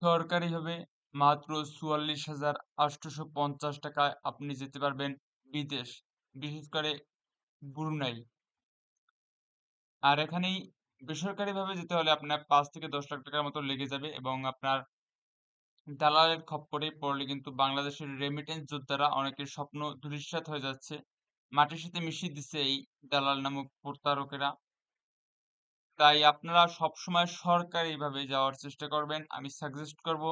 সরকারিভাবে মাত্র ৪৪,৮৫০ টাকায় আপনি যেতে পারবেন বিদেশ। বিশেষ করে ব্রুনাই। আর এখানেই বেসরকারিভাবে যেতে হলে আপনার ৫ থেকে ১০ লাখ টাকার মতো লেগে যাবে এবং আপনার দালালের খপ্পরে পড়লে কিন্তু বাংলাদেশের রেমিটেন্স যোদ্ধারা অনেকের স্বপ্ন ধূলিসাৎ হয়ে যাচ্ছে। মাটির সাথে মিশিয়ে দিচ্ছে এই দালাল নামক প্রতারকেরা। তাই আপনারা সবসময় সরকারিভাবে যাওয়ার চেষ্টা করবেন। আমি সাজেস্ট করব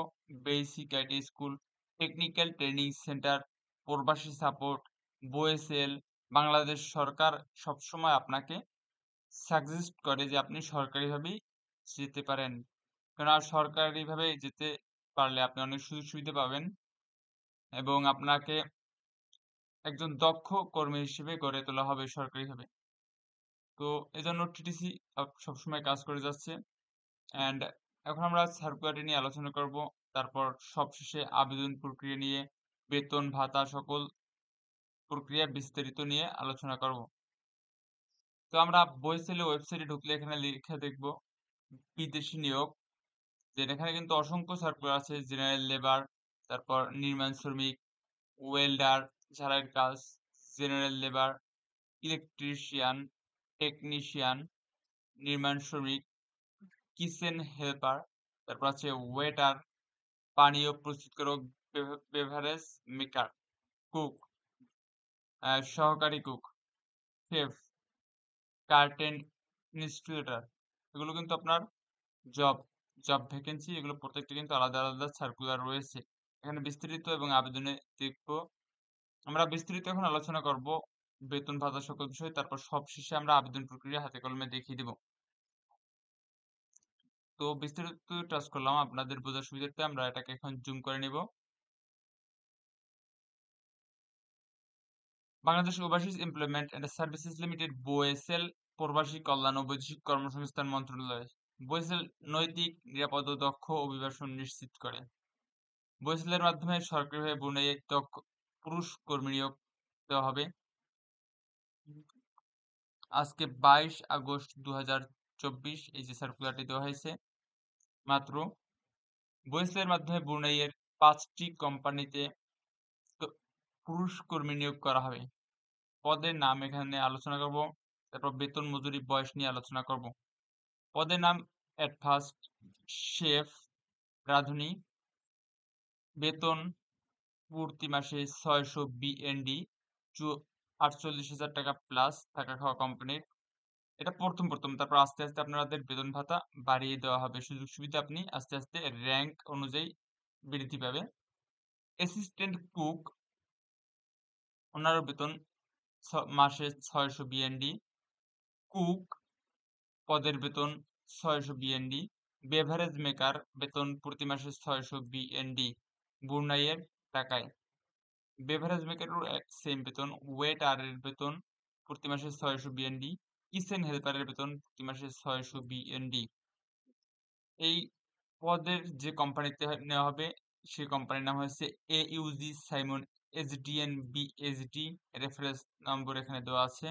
basic IT school, technical training centre, প্রবাসী সাপোর্ট, BOSL। বাংলাদেশ সরকার সবসময় আপনাকে সাজেস্ট করে যে আপনি সরকারিভাবেই যেতে পারেন। কেননা সরকারিভাবে যেতে পারলে আপনি অনেক সুযোগ সুবিধা পাবেন এবং আপনাকে একজন দক্ষ কর্মী হিসেবে গড়ে তোলা হবে সরকারিভাবে। তো এজন্য টিটিসি সবসময় কাজ করে যাচ্ছে। অ্যান্ড এখন আমরা সার্কুলারটি নিয়ে আলোচনা করব। তারপর সবশেষে আবেদন প্রক্রিয়া নিয়ে, বেতন ভাতা সকল প্রক্রিয়া বিস্তারিত নিয়ে আলোচনা করব। তো আমরা বইসেলের ওয়েবসাইটে ঢুকলে এখানে লিখে দেখব বিদেশি নিয়োগ। এখানে কিন্তু অসংখ্য সার্কুলার আছে। জেনারেল লেবার, তারপর নির্মাণ শ্রমিক, ওয়েল্ডার, ঝাড়াইয়ের কাজ, জেনারেল লেবার, ইলেকট্রিশিয়ান, টেকনিশিয়ান, নির্মাণ শ্রমিক, কিচেন হেল্পার, তারপর আছে ওয়েটার, পানীয় প্রস্তুতকারক, বেভারেজ মেকার, কুক, সহকারী কুক, শেফ, কার্টেন ইনস্টলেটর। এগুলো কিন্তু আপনার জব জব ভ্যাকেন্সি। এগুলো প্রত্যেকটা কিন্তু আলাদা আলাদা সার্কুলার রয়েছে। এখানে বিস্তারিত এবং আবেদনে দেখব। আমরা বিস্তারিত এখন আলোচনা করব বেতন ভাতা সকল বিষয়। তারপর সবশেষে আমরা আবেদন প্রক্রিয়া হাতে কলমে দেখিয়ে দিব। তো বিস্তারিত টাচ করলাম আপনাদের বোঝার সুবিধার্থে। আমরা এটাকে এখন জুম করে নিব। Bangladesh overseas employment and services limited, BOSL, প্রবাসী কল্যাণ ও বৈদেশিক কর্মসংস্থান মন্ত্রণালয়। BOSL নৈতিক, নিরাপদ ও দক্ষ অভিবাসন নিশ্চিত করে। BOSL এর মাধ্যমে সরকারিভাবে ব্রুনাইয়ে দক্ষ পুরুষ কর্মী নিয়োগ দেওয়া হবে। আজকে 22 আগস্ট 2024 এই যে সার্কুলারটি দেওয়া হয়েছে মাত্র। BOSL এর মাধ্যমে ব্রুনাইয়ের 5টি কোম্পানিতে পুরুষ কর্মী নিয়োগ করা হবে। পদের নাম এখানে আলোচনা করব। তারপর বেতন, মজুরি, বয়স নিয়ে আলোচনা করব। পদের নাম এট ফার্স্ট শেফ, রাঁধুনি। বেতন প্রতি মাসে 600 BND, 48,000 টাকা প্লাস থাকা খাওয়া কোম্পানির। এটা প্রথম। তারপর আস্তে আস্তে আপনাদের বেতন ভাতা বাড়িয়ে দেওয়া হবে। সুযোগ সুবিধা আপনি আস্তে আস্তে র‍্যাংক অনুযায়ী বৃদ্ধি পাবে। অ্যাসিস্ট্যান্ট কুক, ওনারও বেতন মাসে 600 BND। কুক পদের বেতন 600 BND। বেভারেজ মেকার বেতন প্রতি মাসে 600 BND ব্রুনাইয়ের টাকায়। বেভারেজ মেকারেরও সেম বেতন। ওয়েটারের বেতন প্রতি মাসে 600 BND। কিচেন হেল্পারের বেতন প্রতি মাসে 600 BND। এই পদের যে কোম্পানিতে নেওয়া হবে সেই কোম্পানির নাম হচ্ছে AUG Simon SDN BSD। Reference number এখানে দেওয়া আছে।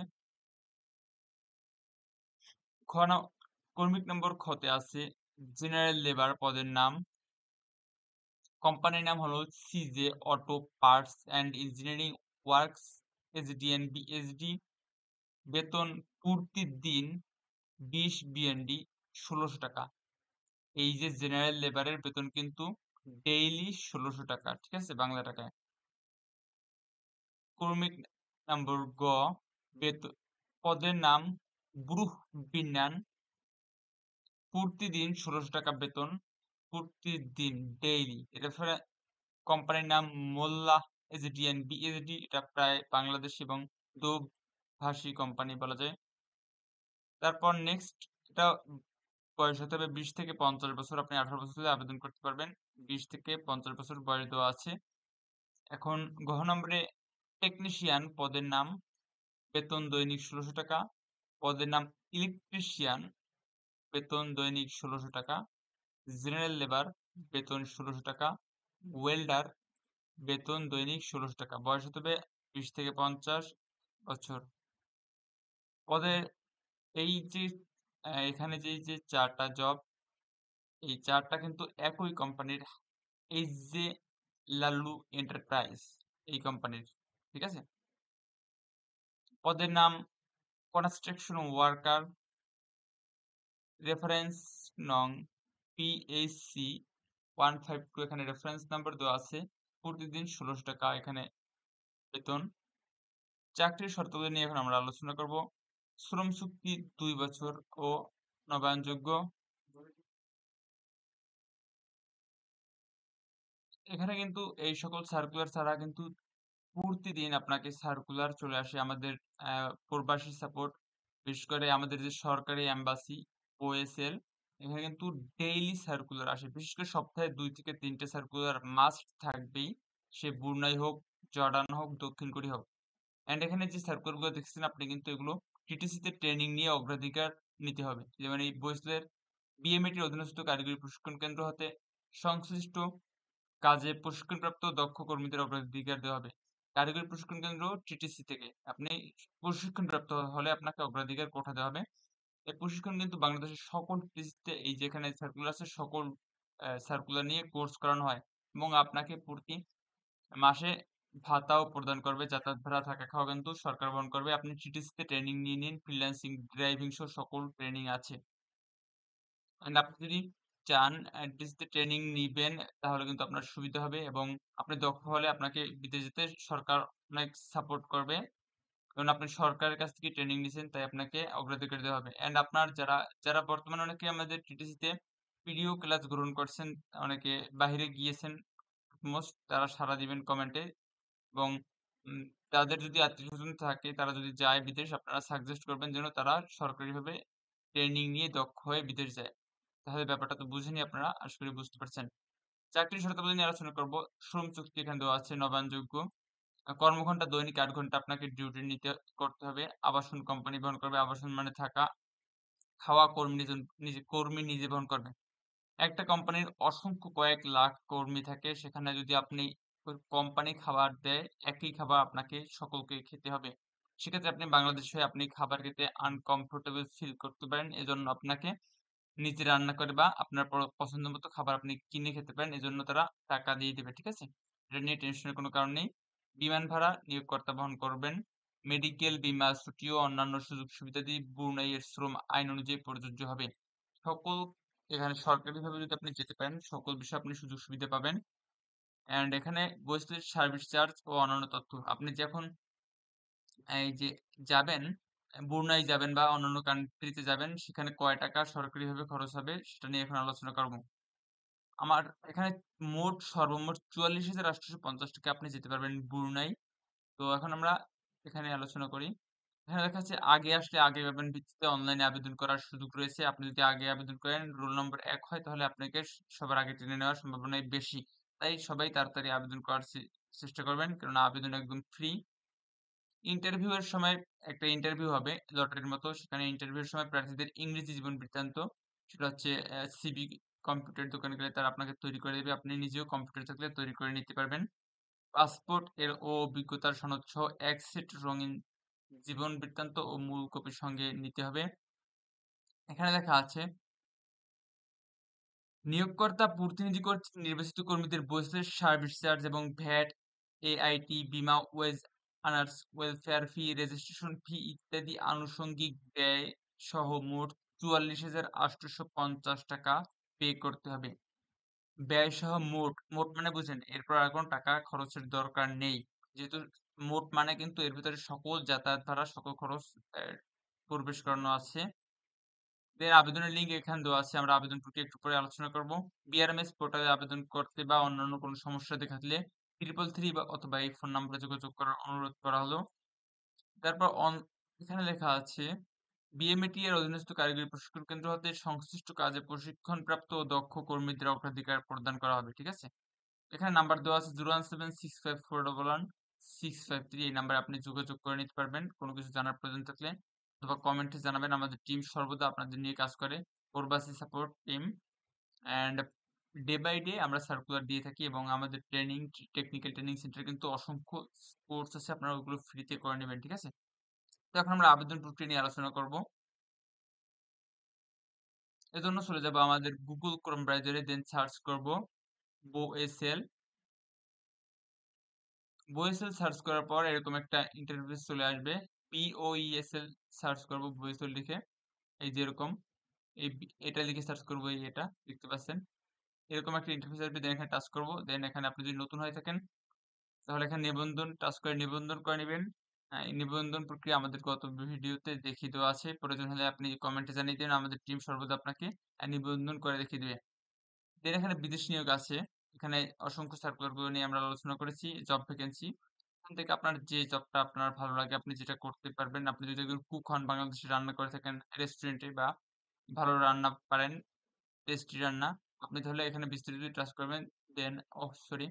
কর্মিক নম্বর খতে আছে জেনারেল লেবার পদের নাম। কোম্পানির নাম হলো CJ auto parts and engineering works SDN BSD। বেতন প্রতিদিন 20 BND, 1600 টাকা। এই যে জেনারেল লেবারের বেতন কিন্তু ডেইলি 1600 টাকা, ঠিক আছে, বাংলা টাকায়। কর্মিক নম্বর গ, পদের নাম ব্রুহ বিন্যান। প্রতিদিন 1600 টাকা বেতন, প্রতিদিন ডেইলি। রেফারে কোম্পানির নাম মোল্লা SDN BSD। এটা প্রায় বাংলাদেশ এবং দোভাষী কোম্পানি বলা যায়। তারপর নেক্সট, এটা বয়স হতে হবে 20 থেকে 50 বছর। আপনি 18 বছর হলে আবেদন করতে পারবেন। 20 থেকে 50 বছর বয়স দেওয়া আছে। এখন ঘ নম্বরে টেকনিশিয়ান পদের নাম, বেতন দৈনিক 1600 টাকা। পদের নাম ইলেকট্রিশিয়ান, বেতন দৈনিক 1600 টাকা। জেনারেল লেবার, বেতন 1600 টাকা। ওয়েল্ডার, বেতন দৈনিক 1600 টাকা। বয়স হতে হবে 20 থেকে 50 বছর। পদের এই যে এখানে যে চারটা জব এই চারটা কিন্তু একই কোম্পানির, এই যে লাল্লু এন্টারপ্রাইজ এই কোম্পানির, ঠিক আছে। পদের নাম কনস্ট্রাকশন ওয়ার্কার, রেফারেন্স নং PHC 152, এখানে রেফারেন্স নাম্বার দেওয়া আছে। প্রতিদিন 1600 টাকা এখানে বেতন। চাকরির শর্তাবলী নিয়ে এখন আমরা আলোচনা করব। শ্রম চুক্তি 2 বছর ও নবায়নযোগ্য। এখানে কিন্তু এই সকল সার্কুলার ছাড়া কিন্তু প্রতিদিন আপনাকে সার্কুলার চলে আসে আমাদের প্রবাসী সাপোর্ট, বিশেষ করে আমাদের যে সরকারি এম্বাসি OSL, এখানে কিন্তু ডেইলি সার্কুলার আসে। বিশেষ করে সপ্তাহে 2 থেকে 3টে সার্কুলার মাস্ট থাকবেই, সে ব্রুনাই হোক, জর্ডান হোক, দক্ষিণ কোরিয়া হোক। অ্যান্ড এখানে যে সার্কুলার গুলো দেখছেন আপনি কিন্তু এগুলো টিটিসিতে ট্রেনিং নিয়ে অগ্রাধিকার নিতে হবে। যেমন এই বৈসলের বিএমএটির অধীনস্থ কারিগরি প্রশিক্ষণ কেন্দ্র হতে সংশ্লিষ্ট কাজে প্রশিক্ষণপ্রাপ্ত দক্ষ কর্মীদের অগ্রাধিকার দেওয়া হবে। কারিগরি প্রশিক্ষণ কেন্দ্র TTC থেকে আপনি প্রশিক্ষণপ্রাপ্ত হলে আপনাকে অগ্রাধিকার কোঠা দেওয়া হবে। এই প্রশিক্ষণ কিন্তু বাংলাদেশের সকল TTC-তে এই যেখানে সার্কুলার আছে সকল সার্কুলার নিয়ে কোর্স করানো হয় এবং আপনাকে প্রতি মাসে ভাতাও প্রদান করবে। যাতায়াত ভাড়া, থাকা খাওয়া কিন্তু সরকার বহন করবে। আপনি TTC-তে ট্রেনিং নিয়ে নিন, ফ্রিল্যান্সিং, ড্রাইভিং সহ সকল ট্রেনিং আছে। এন্ড আপনি যদি চান TTC-তে ট্রেনিং নিবেন তাহলে কিন্তু আপনার সুবিধা হবে এবং আপনি দক্ষ হলে আপনাকে বিদেশ যেতে সরকার অনেক সাপোর্ট করবে। কারণ আপনি সরকারের কাছ থেকে ট্রেনিং নিছেন তাই আপনাকে অগ্রাধিকার দেওয়া হবে। অ্যান্ড আপনার যারা বর্তমানে অনেকে আমাদের TTC-তে পিডিও ক্লাস গ্রহণ করছেন, অনেকে বাহিরে গিয়েছেন, মোস্ট তারা সাড়া দিবেন কমেন্টে এবং উম তাদের যদি আত্মীয়স্বজন থাকে তারা যদি যায় বিদেশ, আপনারা সাজেস্ট করবেন যেন তারা সরকারিভাবে ট্রেনিং নিয়ে দক্ষ হয়ে বিদেশ যায়। তাহলে ব্যাপারটা তো বুঝেনি আপনারা, আশা করি বুঝতে পারছেন। চাকরির শর্তাবলী নিয়ে আলোচনা করব। শ্রম চুক্তি এখানে দেওয়া আছে নবায়নযোগ্য। কর্মঘণ্টা দৈনিক 8 ঘন্টা আপনাকে ডিউটি করতে হবে। আবাসন কোম্পানি বহন করবে। আবাসন মানে থাকা, খাওয়া কর্মী নিজে বহন করবে। একটা কোম্পানির অসংখ্য কয়েক লাখ কর্মী থাকে, সেখানে যদি আপনি ওই কোম্পানি খাবার দেয়, একই খাবার আপনাকে সকলকে খেতে হবে। সেক্ষেত্রে আপনি বাংলাদেশে হয়ে আপনি খাবার খেতে আনকমফোর্টেবল ফিল করতে পারেন। এজন্য আপনাকে নিজে রান্না করে বা আপনার পছন্দ মতো খাবার আপনি কিনে খেতে পারেন। এজন্য তারা টাকা দিয়ে দিবে, ঠিক আছে? এটা নিয়ে টেনশনের কোনো কারণ নেই। বিমান ভাড়া নিয়োগকর্তা বহন করবেন। মেডিকেল বীমা, ছুটি ও অন্যান্য সুযোগ সুবিধাদি ব্রুনাইয়ের শ্রম আইন অনুযায়ী প্রযোজ্য হবে। সকল এখানে সরকারিভাবে যদি আপনি যেতে পারেন সকল বিষয়ে আপনি সুযোগ সুবিধা পাবেন। অ্যান্ড এখানে বৈশ্বিক সার্ভিস চার্জ ও অন্যান্য তথ্য আপনি যখন এই যে যাবেন, ব্রুনাই যাবেন বা অন্যান্য কান্ট্রিতে যাবেন, সেখানে কয় টাকা সরকারিভাবে খরচ হবে সেটা নিয়ে এখন আলোচনা করব। আমার এখানে সর্বমোট ৪৪,৮৫০ টাকা আপনি যেতে পারবেন ব্রুনাই। তো এখন আমরা এখানে আলোচনা করি। এখানে দেখা যাচ্ছে আগে আসলে আগে পাবেন ভিত্তিতে অনলাইনে আবেদন করার সুযোগ রয়েছে। আপনি যদি আগে আবেদন করেন, রোল নম্বর ১ হয় তাহলে আপনাকে সবার আগে টেনে নেওয়ার সম্ভাবনাই বেশি। তাই সবাই তাড়াতাড়ি আবেদন করার চেষ্টা করবেন, কেননা আবেদন একদম ফ্রি। ইন্টারভিউ এর সময় একটা ইন্টারভিউ হবে লটারির মতো। সেখানে ইন্টারভিউ এর সময় প্রার্থীদের ইংরেজি জীবন বৃত্তান্ত, সেটা হচ্ছে সিভি, কম্পিউটার দোকানে গেলে তারা আপনাকে তৈরি করে দেবে। আপনি নিজেও কম্পিউটার থাকলে তৈরি করে নিতে পারবেন। পাসপোর্ট এর ও অভিজ্ঞতার সনদ সহ ১ সেট রঙিন জীবন বৃত্তান্ত ও মূল কপির সঙ্গে নিতে হবে। এখানে লেখা আছে নিয়োগকর্তা প্রতিনিধি কর্তৃক নির্বাচিত কর্মীদের বৈশ্বিক সার্ভিস চার্জ এবং ভ্যাট, AIT, বীমা, ওয়েজ আর্নার্স ওয়েলফেয়ার ফি, রেজিস্ট্রেশন ফি ইত্যাদি আনুষঙ্গিক ব্যয় সহ মোট ৪৪,৮৫০ টাকা পে করতে হবে। ব্যয় সহ মোট মানে বুঝেন, এরপর আর কোনো টাকা খরচের দরকার নেই। যেহেতু মোট মানে কিন্তু এর ভিতরে সকল যাতায়াত ভাড়া, সকল খরচ প্রবেশ করানো আছে। দেন আবেদনের লিঙ্ক এখানে দেওয়া আছে। আমরা আবেদন প্রক্রিয়া একটু পরে আলোচনা করব। বিআরএমএস পোর্টালে আবেদন করতে বা অন্যান্য কোনো সমস্যা দেখা দিলে 333 বা অথবা এই ফোন নম্বরে যোগাযোগ করার অনুরোধ করা হলো। তারপর এখানে লেখা আছে বিএমএটি এর অধীনস্থ কারিগরি প্রশিক্ষণ কেন্দ্র হতে সংশ্লিষ্ট কাজে প্রশিক্ষণপ্রাপ্ত ও দক্ষ কর্মীদের অগ্রাধিকার প্রদান করা হবে, ঠিক আছে? এখানে নাম্বার দেওয়া আছে 01765411653, এই নাম্বারে আপনি যোগাযোগ করে নিতে পারবেন কোনো কিছু জানার প্রয়োজন থাকলে, অথবা কমেন্টে জানাবেন। আমাদের টিম সর্বদা আপনাদের নিয়ে কাজ করে, প্রবাসী support team. And day by day আমরা সার্কুলার দিয়ে থাকি এবং আমাদের টেকনিক্যাল ট্রেনিং সেন্টার কিন্তু অসংখ্য কোর্স আছে, আপনারা ওগুলো ফ্রিতে করে নেবেন, ঠিক আছে? তো এখন আমরা আবেদন প্রক্রিয়া নিয়ে আলোচনা করব। এজন্য চলে যাব আমাদের Google Chrome ব্রাউজারে, দেন সার্চ করব BOSL। BOSL সার্চ করার পর এরকম একটা ইন্টারফেস চলে আসবে। BOESL সার্চ করব, BOSL লিখে। এই যে এরকম এটা লিখে সার্চ করব, এটা দেখতে পাচ্ছেন। এরকম একটা ইন্টারফেস আসবে, দেন এখানে টাচ করব। দেন এখানে আপনি যদি নতুন হয়ে থাকেন তাহলে এখানে নিবন্ধন টাচ করে নিবন্ধন করে নেবেন। এই নিবন্ধন প্রক্রিয়া আমাদের গত ভিডিওতে দেখিয়ে দেওয়া আছে। প্রয়োজন হলে আপনি কমেন্টে জানিয়ে দিন, আমাদের টিম সর্বদা আপনাকে নিবন্ধন করে দেখিয়ে দেবে। দেন এখানে বিদেশ নিয়োগ আছে। এখানে অসংখ্য সার্কুলারগুলো নিয়ে আমরা আলোচনা করেছি, জব ভ্যাকেন্সি। এখান থেকে আপনার যে জবটা আপনার ভালো লাগে আপনি যেটা করতে পারবেন। আপনি যদি একজন কুক হন, বাংলাদেশে রান্না করে থাকেন রেস্টুরেন্টে, বা ভালো রান্না পারেন, টেস্টি রান্না, আপনি তাহলে এখানে বিস্তারিত টাচ করবেন। দেন সরি,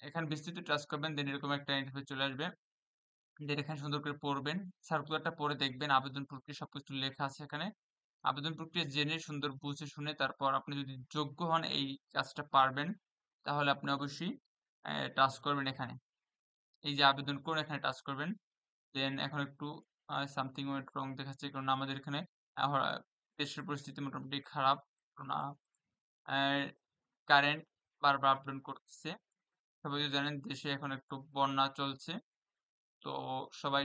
এখানে বিস্তৃত টাচ করবেন, দেন এরকম একটা ইন্টারফেস চলে আসবে। দেন এখানে সুন্দর করে পড়বেন, সার্কুলারটা পড়ে দেখবেন আবেদন প্রক্রিয়া সবকিছু লেখা আছে এখানে। আবেদন প্রক্রিয়া জেনে সুন্দর বুঝে শুনে তারপর আপনি যদি যোগ্য হন, এই কাজটা পারবেন, তাহলে আপনি অবশ্যই টাচ করবেন এখানে। এই যে আবেদন করুন, এখানে টাচ করবেন। দেন এখন একটু সামথিং ওয়েন্ট রং দেখাচ্ছে, কারণ আমাদের এখানে আহ, দেশের পরিস্থিতি মোটামুটি খারাপ, কারণ কারেন্ট বারবার আপ ডাউন করতেছে। সবাই তো জানেন দেশে এখন একটু বন্যা চলছে। তো সবাই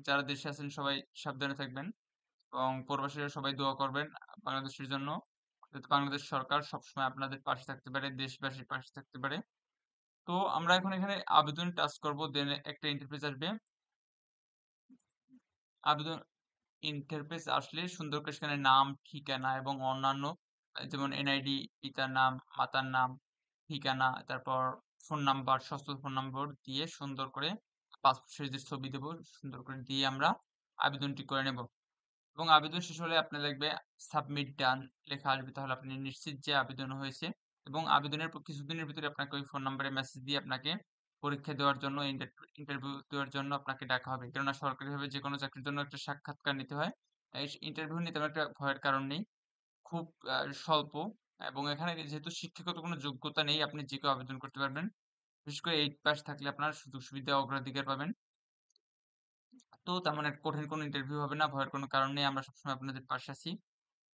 যারা দেশে আছেন সবাই সাবধানে থাকবেন, এবং প্রবাসীরা সবাই দোয়া করবেন বাংলাদেশের জন্য, যাতে বাংলাদেশ সরকার সবসময় আপনাদের পাশে থাকতে পারে, দেশবাসীর পাশে থাকতে পারে। তো আমরা এখন এখানে আবেদন টাচ করব, দেন একটা ইন্টারফেস আসবে। আবেদন ইন্টারফেস আসলে সুন্দর করে সেখানে নাম, ঠিকানা এবং অন্যান্য যেমন এনআইডি, পিতার নাম, মাতার নাম, ঠিকানা, তারপর ফোন নাম্বার, সচল ফোন নম্বর দিয়ে সুন্দর করে পাসপোর্ট সাইজের ছবি দেব, সুন্দর করে দিয়ে আমরা আবেদনটি করে নেব। এবং আবেদন শেষ হলে আপনার লাগবে সাবমিট ডান লেখা আসবে, তাহলে আপনি নিশ্চিত যে আবেদন হয়েছে। এবং আবেদনের কিছুদিনের ভিতরে আপনাকে ওই ফোন নাম্বারে মেসেজ দিয়ে আপনাকে পরীক্ষা দেওয়ার জন্য, ইন্টারভিউ দেওয়ার জন্য আপনাকে ডাকা হবে। কেননা সরকারিভাবে যে কোনো চাকরির জন্য একটা সাক্ষাৎকার নিতে হয়। এই ইন্টারভিউ নিতে তেমন একটা ভয়ের কারণ নেই, খুব স্বল্প। এবং এখানে যেহেতু শিক্ষাগত কোনো যোগ্যতা নেই, আপনি যে কেউ আবেদন করতে পারবেন। বিশেষ করে 8 পাস থাকলে আপনার সুযোগ সুবিধা অগ্রাধিকার পাবেন। তো তেমন একটা কঠিন কোনো ইন্টারভিউ হবে না, ভয়ের কোনো কারণ নেই, আমরা সবসময় আপনাদের পাশে আছি।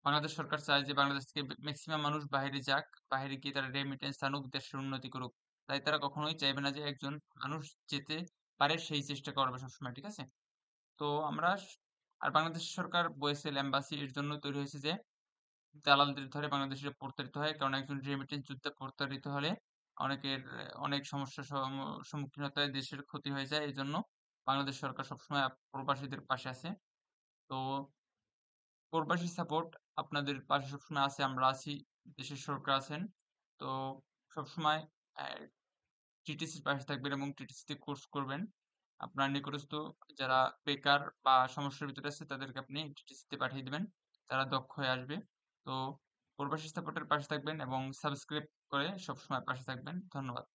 বাংলাদেশ সরকার চায় যে বাংলাদেশ থেকে ম্যাক্সিমাম মানুষ বাইরে যাক, বাইরে গিয়ে তারা রেমিটেন্স আনুক, দেশের উন্নতি করুক। তাই তারা কখনোই চাইবে না যে একজন মানুষ যেতে পারে, সেই চেষ্টা করবে সবসময়, ঠিক আছে? তো আমরা আর বাংলাদেশ সরকার বয়েসেল এম্বাসি এর জন্য তৈরি হয়েছে যে দালালদের ধরে বাংলাদেশে প্রতারিত হয়, কারণ একজন রেমিটেন্স যোদ্ধা প্রতারিত হলে অনেকের অনেক সমস্যার সম্মুখীন হতে হয়, দেশের ক্ষতি হয়ে যায়। এই জন্য বাংলাদেশ সরকার সবসময় প্রবাসীদের পাশে আছে। তো প্রবাসী সাপোর্ট আপনাদের পাশে সবসময় আছে, আমরা আছি, দেশের সরকার আছেন। তো সবসময় টিটিসির পাশে থাকবেন এবং টিটিসিতে কোর্স করবেন। আপনার নিকটস্থ যারা বেকার বা সমস্যার ভিতরে আছে তাদেরকে আপনি টিটিসিতে পাঠিয়ে দিবেন। তারা দক্ষ হয়ে আসবে। তো প্রবাসী সাপোর্টের পাশে থাকবেন এবং সাবস্ক্রাইব করে সবসময় পাশে থাকবেন। ধন্যবাদ।